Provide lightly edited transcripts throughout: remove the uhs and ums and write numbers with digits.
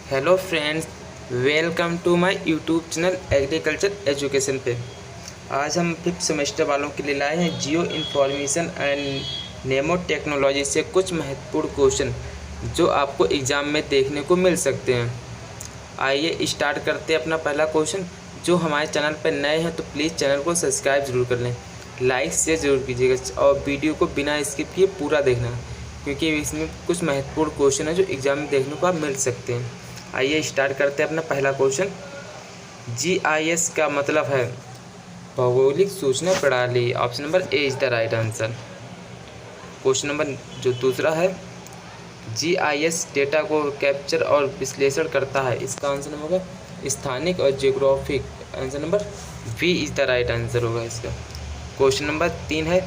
Hello friends, welcome to my YouTube channel agriculture education पे। आज हम 5th सेमेस्टर वालों के लिए लाए हैं जियो इंफॉर्मेशन एंड नेमो टेक्नोलॉजी से कुछ महत्वपूर्ण क्वेश्चन जो आपको एग्ज़ाम में देखने को मिल सकते हैं। आइए स्टार्ट करते हैं अपना पहला क्वेश्चन। जो हमारे चैनल पर नए हैं तो प्लीज़ चैनल को सब्सक्राइब ज़रूर कर लें, लाइक शेयर ज़रूर कीजिएगा और वीडियो को बिना स्किप किए पूरा देखना, क्योंकि इसमें कुछ महत्वपूर्ण क्वेश्चन है जो एग्ज़ाम में देखने को आप मिल सकते हैं। आइए स्टार्ट करते हैं अपना पहला क्वेश्चन। GIS का मतलब है भौगोलिक सूचना प्रणाली। Option number A is the right answer. Question number जो दूसरा है, GIS डेटा को कैप्चर और विश्लेषण करता है। इसका आंसर होगा स्थानिक और geographic. Answer number B is the right answer होगा इसका। क्वेश्चन नंबर 3 है,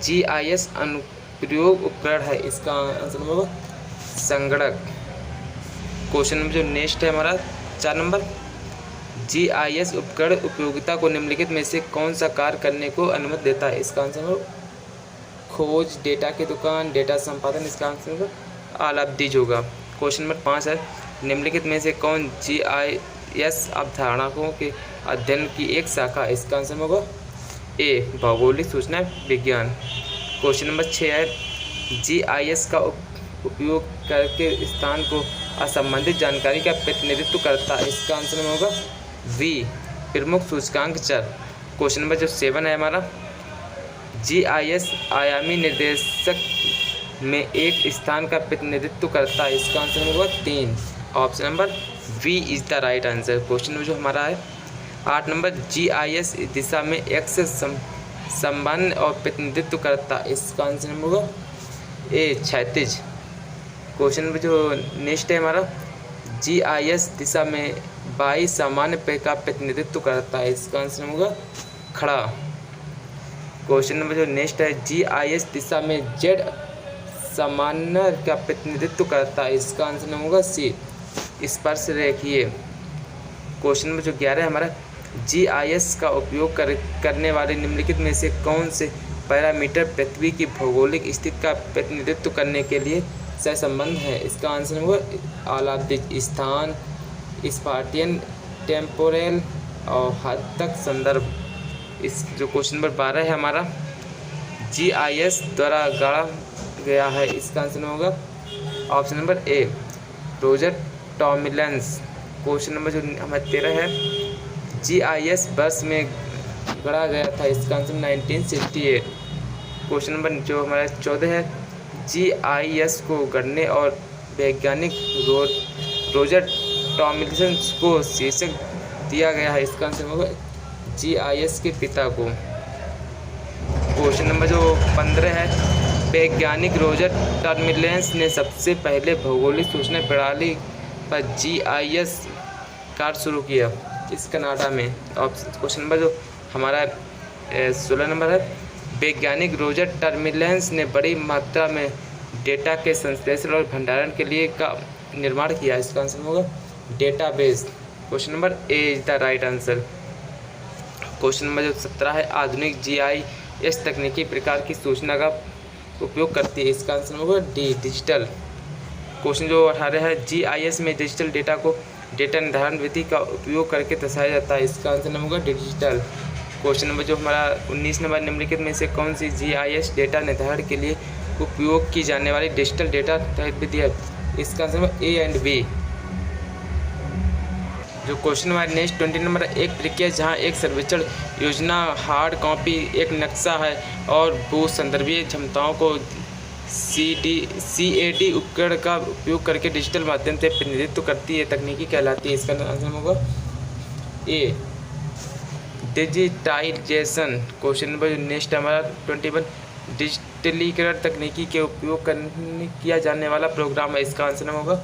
GIS अनुप्रयोग उपकरण है। इसका आंसर होगा संगणक। क्वेश्चन नंबर जो नेक्स्ट है हमारा 4 नंबर, GIS उपकरण उपयोगिता को निम्नलिखित में से कौन सा कार्य करने को अनुमति देता है। इसका आंसर है खोज, डेटा की दुकान, डेटा संपादन। इसका आंसर ऑल ऑफ दीज होगा। क्वेश्चन नंबर 5 है, निम्नलिखित में से कौन GIS अवधारणाओं के अध्ययन की एक शाखा। इसका आंसर होगा ए भौगोलिक सूचना विज्ञान। क्वेश्चन नंबर 6 है, GIS का उपयोग करके स्थान को असंबंधित जानकारी का प्रतिनिधित्व करता है। इसका आंसर होगा वी प्रमुख सूचकांक चर। क्वेश्चन नंबर जो 7 है हमारा, GIS आयामी निर्देशक में एक स्थान का प्रतिनिधित्व करता है। इसका आंसर होगा 3। Option number B is the right answer. Question number जो हमारा है 8 नंबर, GIS दिशा में एक्स संबंध और प्रतिनिधित्व करता है। इसका आंसर होगा ए क्षैतिज। क्वेश्चन नंबर जो नेक्स्ट है हमारा, GIS दिशा में वाई सामान्य पे का प्रतिनिधित्व करता है। इसका आंसर होगा खड़ा। क्वेश्चन नंबर जो नेक्स्ट है, GIS दिशा में जेड सामान्य का प्रतिनिधित्व करता है। इसका आंसर होगा सी स्पर्श रेखीय। क्वेश्चन नंबर जो 11 है हमारा, GIS का उपयोग करने वाले निम्नलिखित में से कौन से पैरामीटर पृथ्वी की भौगोलिक स्थिति का प्रतिनिधित्व करने के लिए सहसंबंध है। इसका आंसर होगा ऑल ऑफ द स्थान, स्पाटियन, टेम्पोरल और हद तक संदर्भ। इस जो क्वेश्चन नंबर 12 है हमारा, GIS द्वारा गढ़ा गया है। इसका आंसर होगा ऑप्शन नंबर ए रोजर टॉमिलेंस। क्वेश्चन नंबर जो हमारा 13 है, GIS वर्ष में गढ़ा गया था। इसका आंसर 1968। क्वेश्चन नंबर जो हमारा 14 है, GIS को गढ़ने और वैज्ञानिक रोजर टॉमिलिंसन को शीर्षक दिया गया है। इसका आंसर होगा GIS के पिता को। क्वेश्चन नंबर जो 15 है, वैज्ञानिक रोजर टॉमिलिंसन ने सबसे पहले भौगोलिक सूचना प्रणाली पर GIS कार्य शुरू किया इस कनाडा में। क्वेश्चन नंबर जो हमारा 16 नंबर है, वैज्ञानिक रोजर टॉमिलिंसन ने बड़ी मात्रा में डेटा के संश्लेषण और भंडारण के लिए का निर्माण किया। इसका आंसर होगा database. Question number A is the right answer. Question number जो 17 है, आधुनिक GIS तकनीकी प्रकार की सूचना का उपयोग करती है। इसका आंसर होगा डी डिजिटल। क्वेश्चन जो 18 है, GIS में डिजिटल डेटा को डेटा निर्धारण विधि का उपयोग करके दर्शाया जाता है। इसका आंसर होगा डिजिटल। क्वेश्चन नंबर जो हमारा 19 नंबर, निम्नलिखित में से कौन सी GIS डेटा निर्धारण के लिए उपयोग की जाने वाली डिजिटल डेटा विधि है। इसका आंसर ए एंड बी। जो क्वेश्चन हमारे नेक्स्ट 20 नंबर, एक प्रक्रिया जहां एक सर्वेक्षण योजना हार्ड कॉपी एक नक्शा है और भू संदर्भीय क्षमताओं को CAD उपकरण का उपयोग करके डिजिटल माध्यम से प्रतिनिधित्व करती है, तकनीकी कहलाती है। इसका आंसर होगा ए डिजिटाइजेशन। क्वेश्चन नंबर नेक्स्ट हमारा 21, डिजिटलीकरण तकनीकी के उपयोग किया जाने वाला प्रोग्राम है। इसका आंसर होगा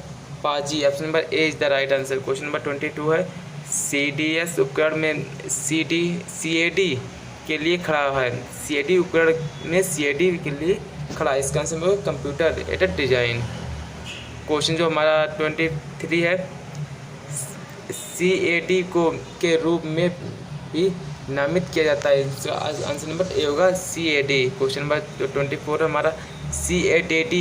पाजी। Option number A is the right answer. Question number 22 है, CDS उपकरण में CAD के लिए खड़ा है। CAD उपकरण में CAD के लिए खड़ा है। इसका आंसर होगा कंप्यूटर एडेड डिजाइन। क्वेश्चन जो हमारा 23 है, CAD को के रूप में भी नामित किया जाता है। इसका आंसर नंबर ए होगा CAD। क्वेश्चन नंबर 24 हमारा, CAD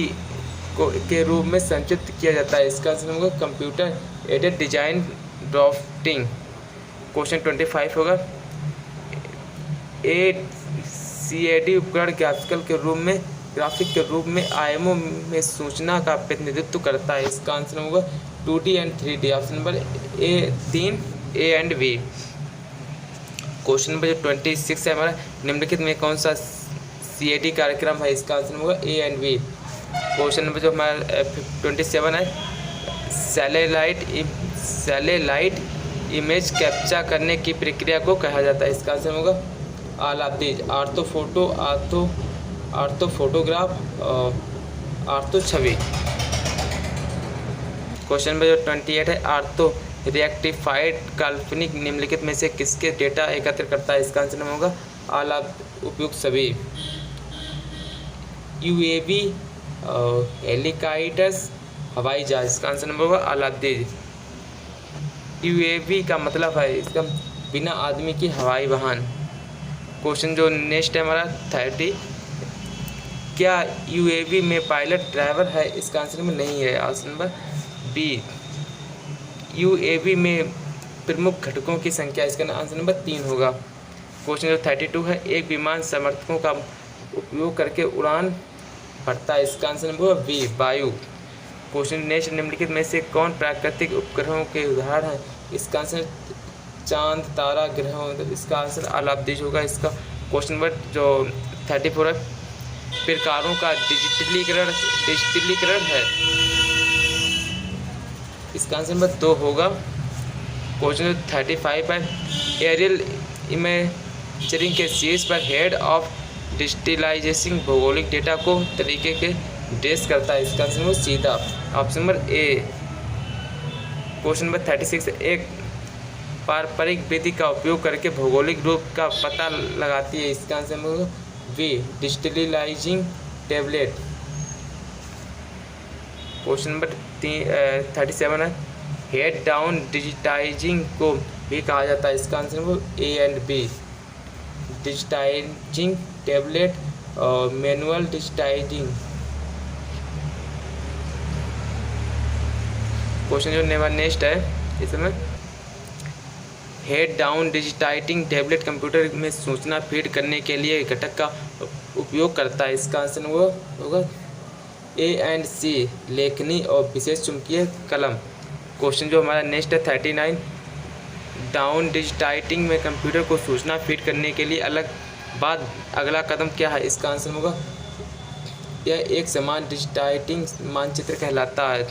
को के रूप में संक्षिप्त किया जाता है। इसका आंसर होगा computer aided design drafting. Question 25 होगा। CAD उपकरण ग्राफिक के रूप में आयामों में सूचना का प्रतिनिधित्व करता है। इसका आंसर होगा 2D and 3D। Option number A 3 A and B। Question number 26 है हमारा, निम्नलिखित में कौन सा CAD कार्यक्रम है? इसका आंसर होगा A and B। Question number जो हमारा 27 है, सैटेलाइट इमेज कैप्चर करने की प्रक्रिया को कहा जाता है। इसका आंसर होगा आलाब्दीज, आर्थो फोटोग्राफ, आर्थो छवि। क्वेश्चन नंबर 28 है, आर्थो रिएक्टिफाइड काल्पनिक निम्नलिखित में से किसके डेटा एकत्र करता है? इसका आंसर होगा उपयुक्त सभी। UAV, हेलीकॉप्टर्स, हवाई जहाज। इसका आंसर नंबर होगा आलाब्दीज। UAV का मतलब है इसका बिना आदमी की हवाई वाहन। क्वेश्चन जो नेक्स्ट है हमारा 30, क्या UAV में पायलट ड्राइवर है? इसका आंसर में नहीं है। Option number B। UAV में प्रमुख घटकों की संख्या, इसका आंसर नंबर 3 होगा। क्वेश्चन जो 32 है, एक विमान समर्थकों का उपयोग करके उड़ान भरता है। इसका आंसर नंबर B वायु। क्वेश्चन नेक्स्ट, निम्नलिखित में से कौन प्राकृतिक उपग्रहों के उदाहरण है? इसका आंसर चांद, तारा, ग्रहों। इसका आंसर आलाब्दीज होगा इसका। क्वेश्चन नंबर जो 34 है, प्रकारों का डिजिटलीकरण है। इसका आंसर नंबर 2 होगा। क्वेश्चन 35 है, एरियल इमेजरिंग के शीर्ष पर हेड ऑफ डिजिटलाइजेशन भौगोलिक डेटा को तरीके के डेस करता है। इसका आंसर नंबर सीधा option number A। Question number 36, एक पारंपरिक विधि का उपयोग करके भौगोलिक रूप का पता लगाती है। इसका आंसर होगा B digitalising tablet. Question number 37 है, हेड डाउन डिजिटाइजिंग को भी कहा जाता है। इसका आंसर होगा A and B। Digitising tablet और मैनुअल डिजिटाइजिंग। क्वेश्चन जो नेक्स्ट है इसमें, head down digitising tablet computer में सूचना फीड करने के लिए घटक का उपयोग करता है। इसका आंसर होगा A एंड C लेखनी और विशेष चुंबकीय कलम। क्वेश्चन जो हमारा नेक्स्ट है 39, डाउन डिजिटाइजिंग में कंप्यूटर को सूचना फीड करने के लिए अगला कदम क्या है? इसका आंसर होगा यह एक समान डिजिटाइजिंग मानचित्र कहलाता है।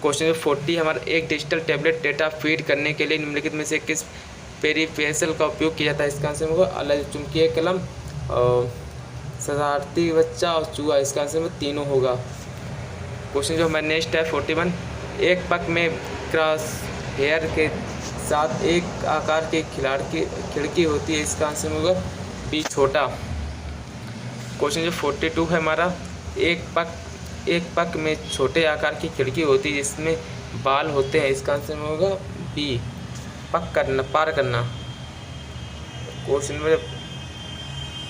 क्वेश्चन जो 40 हमारा, एक डिजिटल टैबलेट डेटा फीड करने के लिए निम्नलिखित में से किस पेरिफेरल का उपयोग किया जाता है? इसका आंसर होगा अलग चुंबकीय कलम, और शरारती बच्चा और चूहा। इसका आंसर तीनों होगा। क्वेश्चन जो हमारा नेक्स्ट है 41, एक पक में क्रॉस हेयर के साथ एक आकार की खिड़की होती है। इसका आंसर होगा B छोटा। क्वेश्चन जो 42 है हमारा, एक पक में छोटे आकार की खिड़की होती है जिसमें बाल होते हैं। इसका आंसर होगा B पार करना। क्वेश्चन में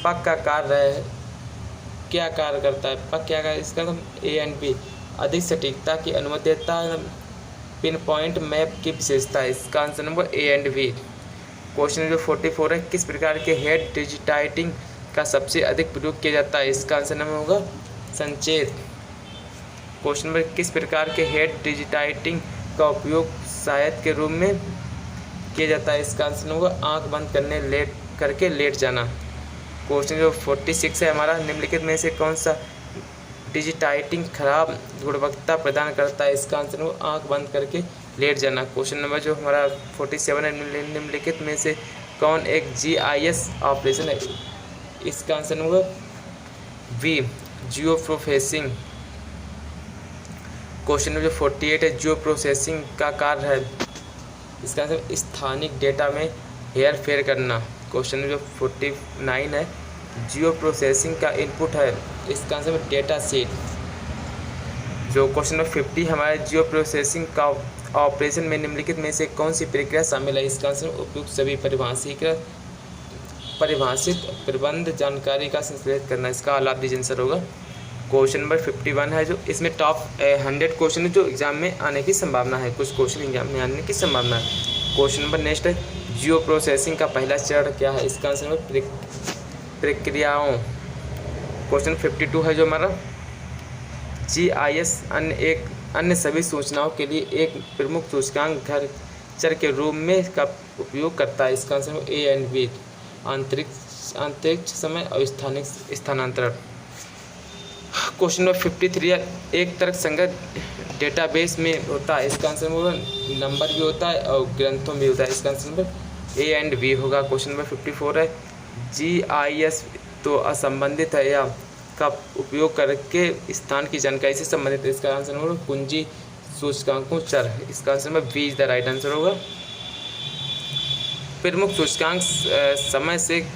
पक का कार्य क्या कार्य करता है? पक क्या कार्य? इसका A एंड B। अधिक सटीकता की अनुमति देता है, पिन पॉइंट मैप की विशेषता है। इसका answer number A and B। Question जो 44 है, किस प्रकार के हेड डिजिटाइजिंग का सबसे अधिक प्रयोग किया जाता है? इसका आंसर नंबर होगा संचेत। क्वेश्चन नंबर, किस प्रकार के हेड डिजिटाइजिंग का उपयोग सहायक के रूप में किया जाता है? इसका आंसर होगा आंख बंद करके लेट जाना। क्वेश्चन जो 46 है हमारा, निम्नलिखित में से कौन सा डिजिटाइजिंग खराब गुणवत्ता प्रदान करता है? इसका आंसर होगा आंख बंद करके लेट जाना। क्वेश्चन नंबर जो हमारा 47 है, निम्नलिखित में से कौन एक GIS ऑपरेशन है? इसका आंसर होगा B जियो प्रोसेसिंग। क्वेश्चन नंबर 48 है, जियो प्रोसेसिंग का कार्य है? इसका आंसर स्थानिक डेटा में हेर फेर करना। क्वेश्चन नंबर 49 है, जियो प्रोसेसिंग का इनपुट है? इसका आंसर डेटा सेट। जो क्वेश्चन नंबर 50 हमारे, जियो प्रोसेसिंग का ऑपरेशन में निम्नलिखित में से कौन सी प्रक्रिया शामिल है? इसका आंसर उपयुक्त सभी परिभाषित प्रबंध जानकारी का संश्लेषण करना। इसका आलाब्दीज आंसर होगा। क्वेश्चन नंबर 51 है जो इसमें टॉप 100 क्वेश्चन जो एग्जाम में आने की संभावना है, कुछ क्वेश्चन एग्जाम में आने की संभावना है। क्वेश्चन नंबर नेक्स्ट है, जियो प्रोसेसिंग का पहला चरण क्या है? इसका आंसर है प्रक्रियाओं। क्वेश्चन 52 है जो हमारा, GIS अन्य सभी सूचनाओं के लिए एक प्रमुख सूचकांक घर चर के रूप में का उपयोग करता है। इसका आंसर है A एंड B, अंतरिक्ष समय और स्थानिक स्थानांतरण। क्वेश्चन नंबर 53 है, एक तर्क संगत डेटाबेस में होता है। इसका आंसर होगा नंबर भी होता है और ग्रंथों भी होता है। इसका answer number A and B होगा। क्वेश्चन नंबर 54 है, GIS तो असंबंधित है या का उपयोग करके स्थान की जानकारी से संबंधित है। इसका आंसर होगा कुंजी सूचकांकों चर। इसका answer number B is the right answer होगा। प्रमुख सूचकांक समय से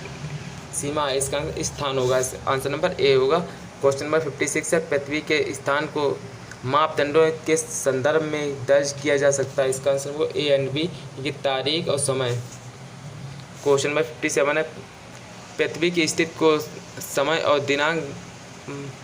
सीमा है। इसका स्थान होगा। आंसर नंबर A होगा। क्वेश्चन नंबर 56 है, पृथ्वी के स्थान को मापदंडों के संदर्भ में दर्ज किया जा सकता है। इसका आंसर होगा A एंड B, ये तारीख और समय। क्वेश्चन नंबर 57 है, पृथ्वी की स्थिति को समय और दिनांक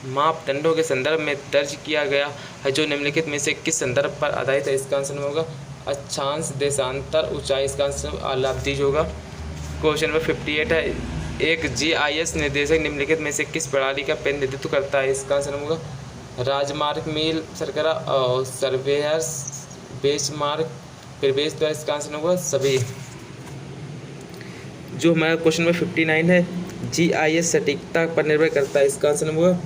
मापदंडों के संदर्भ में दर्ज किया गया है जो निम्नलिखित में से किस संदर्भ पर आधारित है? इसका आंसर होगा अक्षांश, देशांतर, ऊंचाई। इसका आंसर आलाब्दीज होगा। क्वेश्चन नंबर 58 है, एक GIS निर्देशक निम्नलिखित में से किस प्रणाली का प्रतिनिधित्व करता है? इसका आंसर होगा राजमार्ग, मील सरकरा और सर्वेयर्स बेंचमार्क प्रवेश द्वार। इसका आंसर होगा सभी। जो हमारा क्वेश्चन नंबर 59 है, GIS सटीकता पर निर्भर करता है। इसका आंसर होगा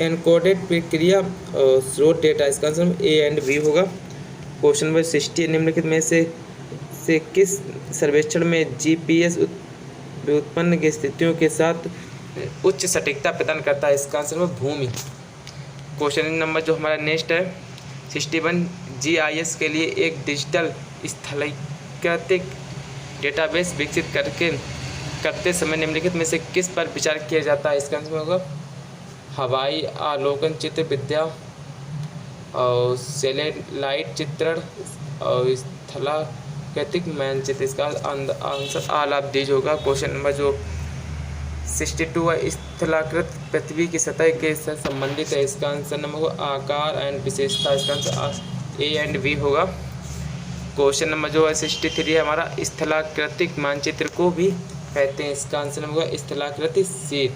एनकोडेड प्रक्रिया और स्रोत डेटा। इसका आंसर A एंड B होगा। क्वेश्चन नंबर 60, निम्नलिखित में से किस सर्वेक्षण में GPS व्युत्पन्न की स्थितियों के साथ उच्च सटीकता प्रदान करता है? इसका आंसर होगा भूमि। क्वेश्चन नंबर जो हमारा नेक्स्ट है 61, GIS के लिए एक डिजिटल स्थलाकृतिक डेटाबेस विकसित करते समय निम्नलिखित में से किस पर विचार किया जाता है? इसका आंसर होगा हवाई अवलोकन चित्र विद्या और सैटेलाइट चित्रण और स्थलाकृतिक मानचित्र। इसका आंसर आलाब्दीज होगा। क्वेश्चन नंबर जो 62 है, स्थलाकृत पृथ्वी की सतह के साथ संबंधित है। इसका आंसर नंबर होगा आकार एंड विशेषता। इसका आंसर A एंड B होगा। क्वेश्चन नंबर जो है 63 है हमारा, स्थलाकृतिक मानचित्र को भी कहते हैं। इसका आंसर होगा स्थलाकृतिक शीट।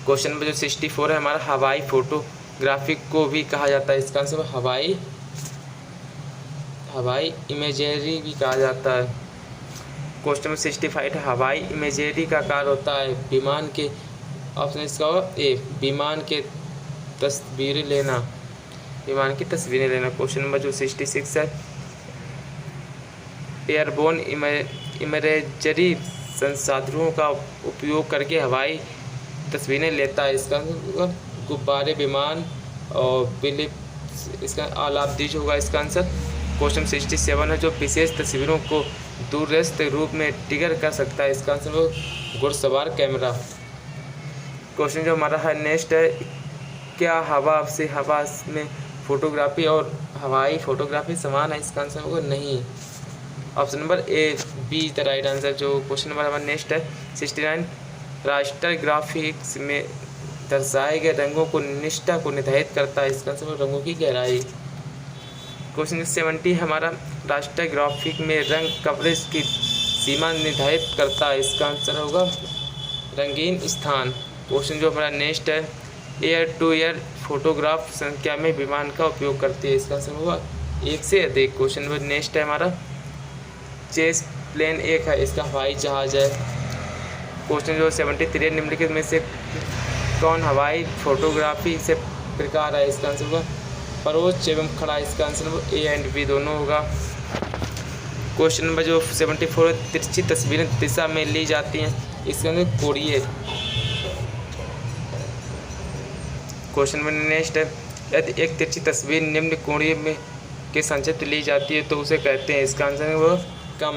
क्वेश्चन नंबर जो 64 है हमारा, हवाई फोटोग्राफी को भी कहा जाता है। इसका आंसर हवाई इमेजरी भी कहा जाता है। क्वेश्चन नंबर 65 है, हवाई इमेजरी का कार्य होता है विमान के, ऑप्शन इसका होगा A, विमान की तस्वीरें लेना। क्वेश्चन नंबर जो 66 है, एयरबोर्न इमेजरी संसाधनों का उपयोग करके हवाई तस्वीरें लेता है। इसका गुब्बारे, विमान और बिलिप। इसका आलाब्दीज होगा इसका आंसर। क्वेश्चन 67 है, जो विशेष तस्वीरों को दूरस्थ रूप में ट्रिगर कर सकता है। इसका आंसर वो घुड़सवार कैमरा। क्वेश्चन जो हमारा है नेक्स्ट है, क्या हवा में फोटोग्राफी और हवाई फोटोग्राफी समान है? इसका आंसर होगा नहीं। Option number A, B the right answer. जो क्वेश्चन नंबर हमारा नेक्स्ट है 69, रास्टर ग्राफिक्स में दर्शाए गए रंगों को निष्ठा को निर्धारित करता है। इसका आंसर रंगों की गहराई। क्वेश्चन 70 हमारा, रास्टर ग्राफिक में रंग कवरेज की सीमा निर्धारित करता है। इसका आंसर होगा रंगीन स्थान। क्वेश्चन जो हमारा नेक्स्ट है, एयर टू एयर फोटोग्राफ संख्या में विमान का उपयोग करती है। इसका आंसर होगा 1 से अधिक। क्वेश्चन नंबर नेक्स्ट है हमारा, चेस प्लेन एक है, इसका हवाई जहाज है। क्वेश्चन जो 73, निम्नलिखित में से कौन हवाई फोटोग्राफी से प्रकार है? इसका आंसर होगा परोक्ष एवं खड़ा। इसका आंसर होगा A एंड B दोनों होगा। क्वेश्चन नंबर जो 74, तिरछी तस्वीरें दिशा में ली जाती हैं। इसका आंसर कोणीय। क्वेश्चन नंबर नेक्स्ट है, यदि एक तिरछी तस्वीर निम्न कोणीय में के संचित ली जाती है तो उसे कहते हैं। इसका आंसर है वो कम।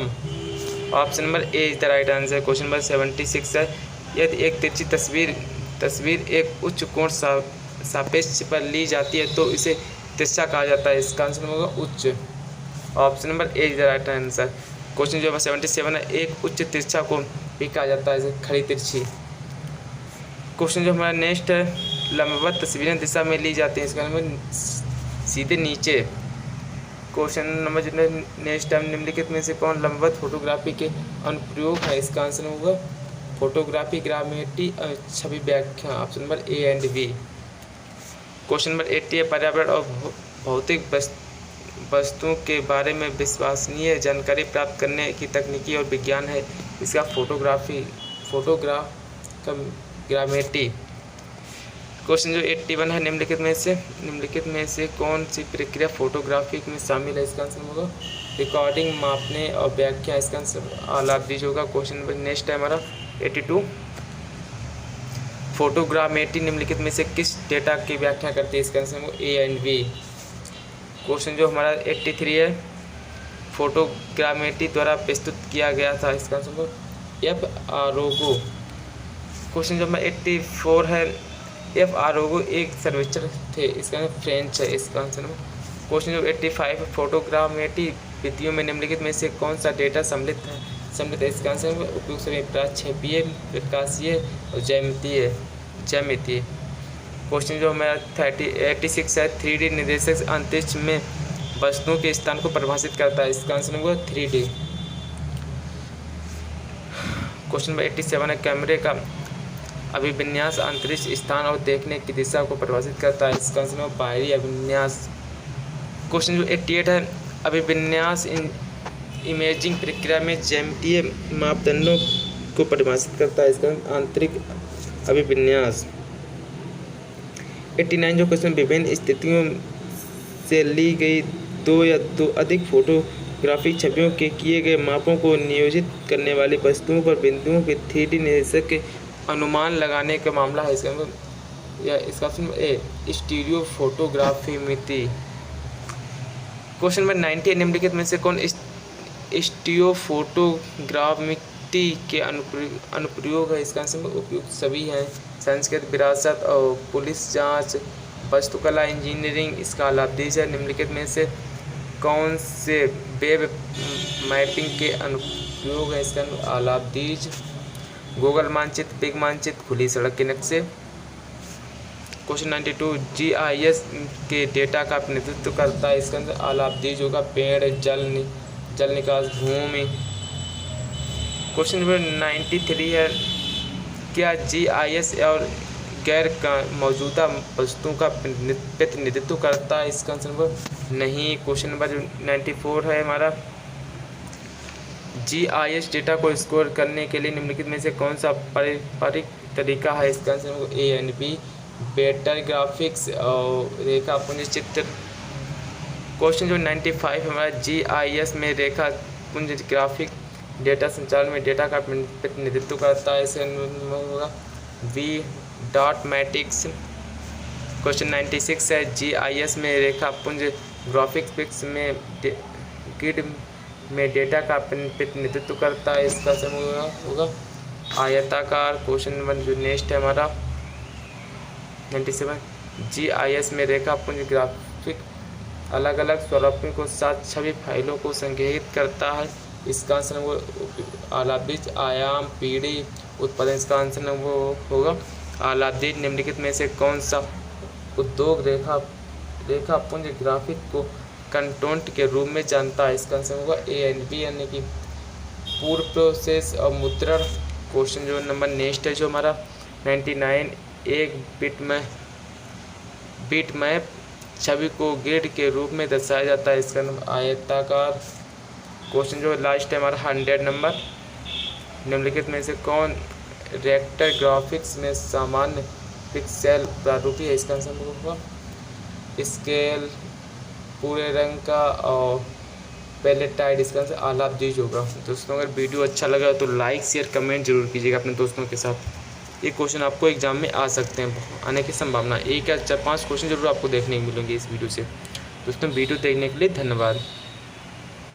Option number A is the right answer. Question number 76 है, यदि एक तिरछी तस्वीर एक उच्च कोण सापेक्ष पर ली जाती है तो इसे तिरछा कहा जाता है। इसका आंसर होगा उच्च। Option number A is the right answer. Question जो 77 है, एक उच्च तिरछा को भी कहा जाता है खड़ी तिरछी। क्वेश्चन जो हमारा नेक्स्ट है, लंबवत तस्वीरें दिशा में ली जाती हैं, इसका नंबर सीधे नीचे। क्वेश्चन नंबर जो नेक्स्ट टाइम निम्नलिखित में से कौन लंबवत फोटोग्राफी के अनुप्रयोग है, इसका आंसर होगा फोटोग्राफी, ग्रामेटी, छवि व्याख्या, option number A and B. Question number 80 है, पर्यावरण और भौतिक वस्तुओं के बारे में विश्वसनीय जानकारी प्राप्त करने की तकनीकी और विज्ञान है, इसका ग्रामेटी। क्वेश्चन जो 81 है, निम्नलिखित में से कौन सी प्रक्रिया फोटोग्राफी में शामिल है, इसका आंसर होगा रिकॉर्डिंग, मापने और व्याख्या, इसका आंसर आलाब्दीज होगा। क्वेश्चन नंबर नेक्स्ट है हमारा 82, फोटोग्रामेटी निम्नलिखित में से किस डेटा की व्याख्या करती है, इसका आंसर होगा ए एंड बी। क्वेश्चन जो हमारा 83 है, फोटोग्रामेटी द्वारा प्रस्तुत किया गया था, इसका आंसर होगा एफ आरोगो। क्वेश्चन जो हमारा 84 है, एफ आरोगो एक सर्वेक्षक थे, इसका नाम फ्रेंच है, इसका आंसर है। क्वेश्चन जो 85 है, फोटोग्रामेटी विधियों में निम्नलिखित में से कौन सा डेटा सम्मिलित है, इसका आंसर है उपयुक्त सभी प्रक्षेपीय, प्रकाशीय और ज्यामितीय। क्वेश्चन जो हमारा 86 है, 3D निर्देशक अंतरिक्ष में वस्तुओं के स्थान को परिभाषित करता है, इसका आंसर होगा 3D। क्वेश्चन नंबर 87 है, कैमरे का अभिविन्यास अंतरिक्ष स्थान और देखने की दिशा को परिभाषित करता है, इसका आंसर है बाहरी अभिविन्यास। क्वेश्चन जो 88 है, अभिविन्यास इमेजिंग प्रक्रिया में ज्यामितीय मापदंडों को परिभाषित करता है, इसका आंतरिक अभिविन्यास। 89 जो क्वेश्चन, विभिन्न स्थितियों से ली गई दो या दो अधिक फोटोग्राफिक छवियों के किए गए मापों को नियोजित करने वाली वस्तुओं पर बिंदुओं के 3D निर्देशक के अनुमान लगाने का मामला है, इसका ऑप्शन ए स्टीरियो फोटोग्राफी मिति। क्वेश्चन नंबर 90, निम्नलिखित में से कौन स्टीरियो फोटोग्राफी के अनुप्रयोग है, इसका आंसर उपयुक्त सभी हैं, संस्कृत, विरासत और पुलिस जांच, वास्तुकला, इंजीनियरिंग, इसका आलाब्दीज है। निम्नलिखित में से कौन से वेब मैपिंग के अनुप्रयोग है, इसका आलाब्दीज गूगल मानचित्र, बिग मानचित्र, खुली सड़क के नक्शे। क्वेश्चन 92, GIS के डेटा का प्रतिनिधित्व करता है, इसके अंदर आलाब्दीज होगा पेड़, जल निकास, भूमि। क्वेश्चन नंबर 93 है, क्या GIS और गैर मौजूदा वस्तुओं का प्रतिनिधित्व करता है, इसका आंसर नहीं। क्वेश्चन नंबर 94 है हमारा, GIS डेटा को स्कोर करने के लिए निम्नलिखित में से कौन सा पारंपरिक तरीका है, इसका answer A and B, vector graphics और रेखापुंज चित्र। क्वेश्चन जो 95 हमारा, GIS में रेखापुंज ग्राफिक डेटा संचालन में डेटा का प्रतिनिधित्व करता है, इसका होगा वी डॉट मैट्रिक्स। क्वेश्चन 96 है, GIS में रेखापुंज ग्राफिक्स में ग्रिड में डेटा का प्रतिनिधित्व करता है, इसका समूह होगा आयताकार। क्वेश्चन नंबर जो नेक्स्ट है हमारा 97, GIS में रेखापुंज ग्राफिक अलग अलग स्वरूपों को साथ छवि फाइलों को संग्रहित करता है, इसका आंसर वो आलाब्दीज, आयाम, पीढ़ी, उत्पादन, इसका आंसर वो होगा आलाब्दीज। निम्नलिखित में से कौन सा उद्योग रेखापुंज ग्राफिक को कंटेंट के रूप में जानता है, इसका आंसर होगा ए एंड बी, यानी कि पूर्व प्रोसेस और मुद्रण। क्वेश्चन जो नंबर नेक्स्ट है जो हमारा 99, एक बिट मैप छवि को ग्रिड के रूप में दर्शाया जाता है, इसका नाम आयताकार। क्वेश्चन जो लास्ट है हमारा 100 नंबर, निम्नलिखित में से कौन वेक्टर ग्राफिक्स में सामान्य पिक्सेल प्रारूपी है, इसका आंसर होगा स्केल, पूरे रंग का और पैलेटाइड, इसका आंसर आलाब्दीज होगा। दोस्तों अगर वीडियो अच्छा लगा तो लाइक शेयर कमेंट जरूर कीजिएगा अपने दोस्तों के साथ। ये क्वेश्चन आपको एग्जाम में आ सकते हैं, आने की संभावना 1 या 4-5 क्वेश्चन जरूर आपको देखने को मिलेंगे इस वीडियो से। दोस्तों वीडियो देखने के लिए धन्यवाद।